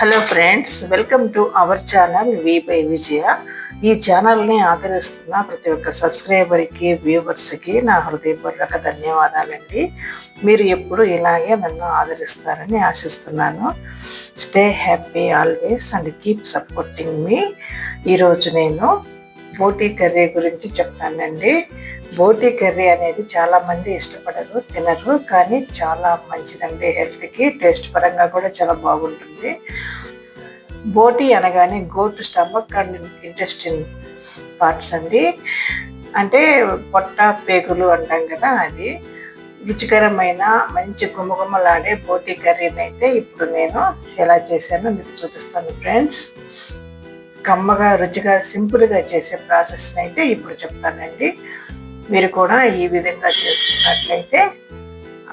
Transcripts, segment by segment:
Hello friends, welcome to our channel V by Vijaya. ఈ ఛానల్ని ఆదరిస్తున్న ప్రతి ఒక్క సబ్స్క్రైబర్కి, వ్యూవర్స్కి నా హృదయపూర్వక ధన్యవాదాలండి. మీరు ఎప్పుడు ఇలాగే నన్ను ఆదరిస్తారని ఆశిస్తున్నాను. Stay happy always and keep supporting me. ఈరోజు నేను బోటీ కర్రీ గురించి చెప్తానండి. బోటీ కర్రీ అనేది చాలామంది ఇష్టపడరు, తినరు, కానీ చాలా మంచిదండి హెల్త్కి. టేస్ట్ పరంగా కూడా చాలా బాగుంటుంది. బోటీ అనగానే goat stomach and intestine parts అండి, అంటే పొట్ట పేగులు అంటాం కదా. అది రుచికరమైన మంచి గుమగుమలాడే బోటీ కర్రీని అయితే ఇప్పుడు నేను ఎలా చేశానో మీకు చూపిస్తాను ఫ్రెండ్స్. కమ్మగా రుచిగా సింపుల్గా చేసే ప్రాసెస్ని అయితే ఇప్పుడు చెప్తానండి. మీరు కూడా ఈ విధంగా చేసుకున్నట్లయితే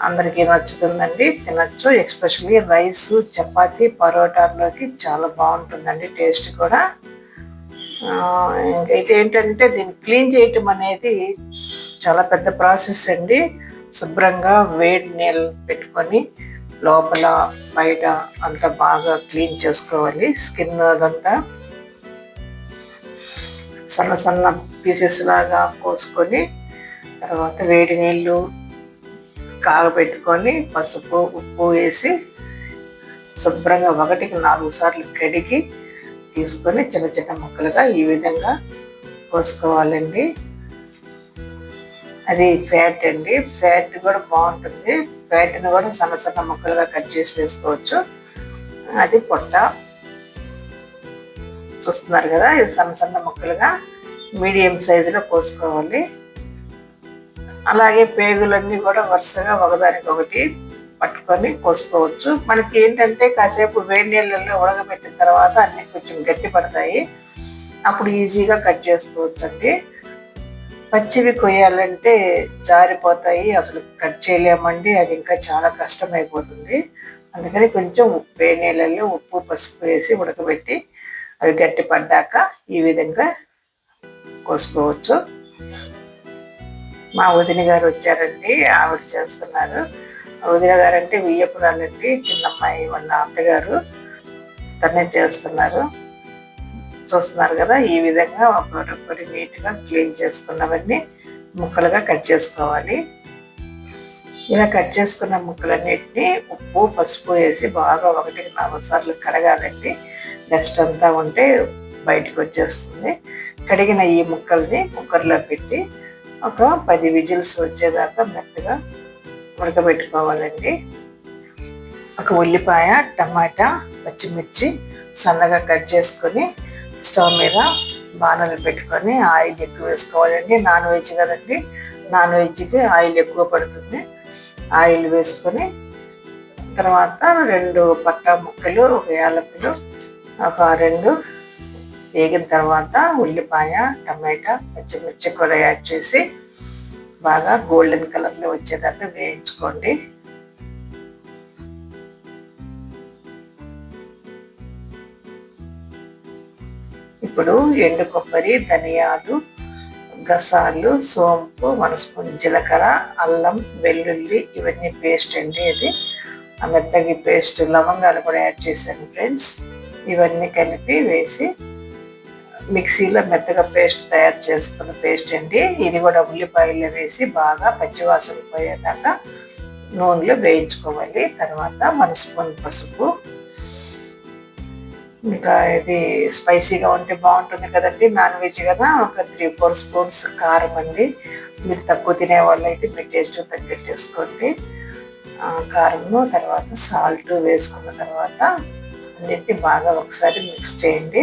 అందరికీ నచ్చుతుందండి, తినచ్చు. ఎస్పెషల్లీ రైస్, చపాతి, పరోటాల్లోకి చాలా బాగుంటుందండి టేస్ట్ కూడా. ఇంకైతే ఏంటంటే దీన్ని క్లీన్ చేయటం అనేది చాలా పెద్ద ప్రాసెస్ అండి. శుభ్రంగా వేడి నీళ్ళు పెట్టుకొని లోపల బయట అంతా బాగా క్లీన్ చేసుకోవాలి. స్కిన్ అదంతా సన్న సన్న పీసెస్ లాగా కోసుకొని, తర్వాత వేడి నీళ్ళు కాగబెట్టుకొని పసుపు, ఉప్పు వేసి శుభ్రంగా 1-4 సార్లు కడిగి తీసుకొని చిన్న చిన్న ముక్కలుగా ఈ విధంగా కోసుకోవాలండి. అది ఫ్యాట్ అండి, ఫ్యాట్ కూడా బాగుంటుంది. ఫ్యాట్ని కూడా సన్న సన్న ముక్కలుగా కట్ చేసి వేసుకోవచ్చు. అది పొట్ట చూస్తున్నారు కదా, ఇది సన్న సన్న ముక్కలుగా మీడియం సైజులో కోసుకోవాలి. అలాగే పేగులన్నీ కూడా వరుసగా ఒకదానికొకటి పట్టుకొని కోసుకోవచ్చు. మనకి ఏంటంటే కాసేపు వేడి నీళ్ళల్లో ఉడకబెట్టిన తర్వాత అన్నీ కొంచెం గట్టి పడతాయి, అప్పుడు ఈజీగా కట్ చేసుకోవచ్చు అండి. పచ్చివి కొయ్యాలంటే జారిపోతాయి, అసలు కట్ చేయలేమండి. అది ఇంకా చాలా కష్టమైపోతుంది. అందుకని కొంచెం వేడి నీళ్ళల్లో ఉప్పు, పసుపు వేసి ఉడకబెట్టి అవి గట్టి పడ్డాక ఈ విధంగా కోసుకోవచ్చు. మా వదిన గారు వచ్చారండి, ఆవిడ చేస్తున్నారు. వదిన గారు అంటే వియ్యపురాలండి, చిన్నమ్మాయి వాళ్ళ అత్తగారు, తనే చేస్తున్నారు. చూస్తున్నారు కదా, ఈ విధంగా ఒకటి నీట్గా క్లీన్ చేసుకున్నవన్నీ ముక్కలుగా కట్ చేసుకోవాలి. ఇలా కట్ చేసుకున్న ముక్కలన్నిటినీ ఉప్పు, పసుపు వేసి బాగా 1-4 సార్లు కడగాలండి. డస్ట్ అంతా ఉంటే బయటకు వచ్చేస్తుంది. కడిగిన ఈ ముక్కల్ని కుక్కర్లో పెట్టి ఒక 10 విజిల్స్ వచ్చేదాకా మెత్తగా ఉడకబెట్టుకోవాలండి. ఒక ఉల్లిపాయ, టమాటా, పచ్చిమిర్చి సన్నగా కట్ చేసుకొని స్టవ్ మీద బాణలు పెట్టుకొని ఆయిల్ ఎక్కువ వేసుకోవాలండి. నాన్ వెజ్ కదండి, నాన్ వెజ్కి ఆయిల్ ఎక్కువ పడుతుంది. ఆయిల్ వేసుకొని తర్వాత 2 పట్టా ముక్కలు, 1 యాలకులు, ఒక 2 వేగిన తర్వాత ఉల్లిపాయ, టమాటా, పచ్చిమిర్చి కూడా యాడ్ చేసి బాగా గోల్డెన్ కలర్లో వచ్చేదాకా వేయించుకోండి. ఇప్పుడు ఎండు కొబ్బరి, ధనియాలు, గసాలు, సోంపు, 1 స్పూన్ జీలకర్ర, అల్లం, వెల్లుల్లి ఇవన్నీ పేస్ట్ అండి. ఇది మెత్తగి పేస్ట్, లవంగాలు కూడా యాడ్ చేశాను ఫ్రెండ్స్. ఇవన్నీ కలిపి వేసి మిక్సీలో మెత్తగా పేస్ట్ తయారు చేసుకున్న పేస్ట్ అండి. ఇది కూడా ఉల్లిపాయలు వేసి బాగా పచ్చివాసన పోయేదాకా నూనెలో వేయించుకోవాలి. తర్వాత 1 స్పూన్ పసుపు, ఇంకా ఇది స్పైసీగా ఉంటే బాగుంటుంది కదండి, నాన్ వెజ్ కదా, ఒక 3-4 స్పూన్స్ కారం అండి. మీరు తక్కువ తినే వాళ్ళు అయితే మీ టేస్ట్ తగ్గట్టు వేసుకోండి కారము. తర్వాత సాల్ట్ వేసుకున్న తర్వాత అన్నిటిని బాగా ఒకసారి మిక్స్ చేయండి.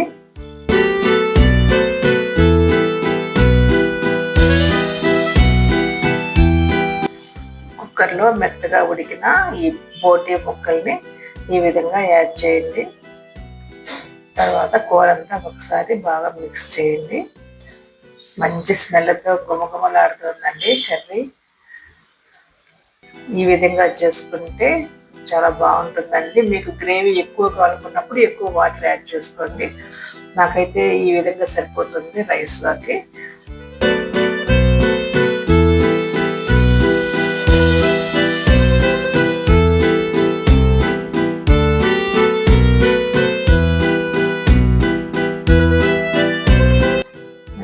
కుక్కర్లో మెత్తగా ఉడికిన ఈ బోటీ ముక్కల్ని ఈ విధంగా యాడ్ చేయండి. తర్వాత కూర అంతా ఒకసారి బాగా మిక్స్ చేయండి. మంచి స్మెల్తో గుమగుమలాడుతుందండి కర్రీ. ఈ విధంగా చేసుకుంటే చాలా బాగుంటుందండి. మీకు గ్రేవీ ఎక్కువ కావాలనుకున్నప్పుడు ఎక్కువ వాటర్ యాడ్ చేసుకోండి. నాకైతే ఈ విధంగా సరిపోతుంది రైస్లోకి.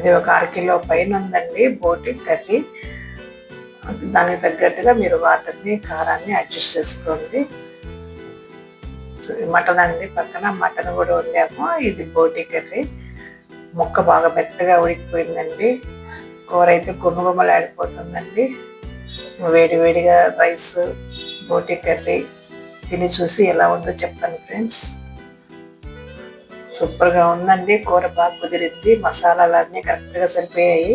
ఇది ఒక 1/2 కిలో పైన ఉందండి బోటి కర్రీ. దానికి తగ్గట్టుగా మీరు వాటర్ని కారాన్ని అడ్జస్ట్ చేసుకోండి. సో మటన్ అండి, పక్కన మటన్ కూడా వండాము. ఇది బోటి కర్రీ. ముక్క బాగా మెత్తగా ఉడికిపోయిందండి. కూర అయితే గుమగుమలాడిపోతుందండి. వేడి వేడిగా రైస్, బోటి కర్రీ తిని చూసి ఎలా ఉందో చెప్పండి ఫ్రెండ్స్. సూపర్గా ఉందండి. కూర బాగా కుదిరింది. మసాలాలు అన్నీ కరెక్ట్గా సరిపోయాయి.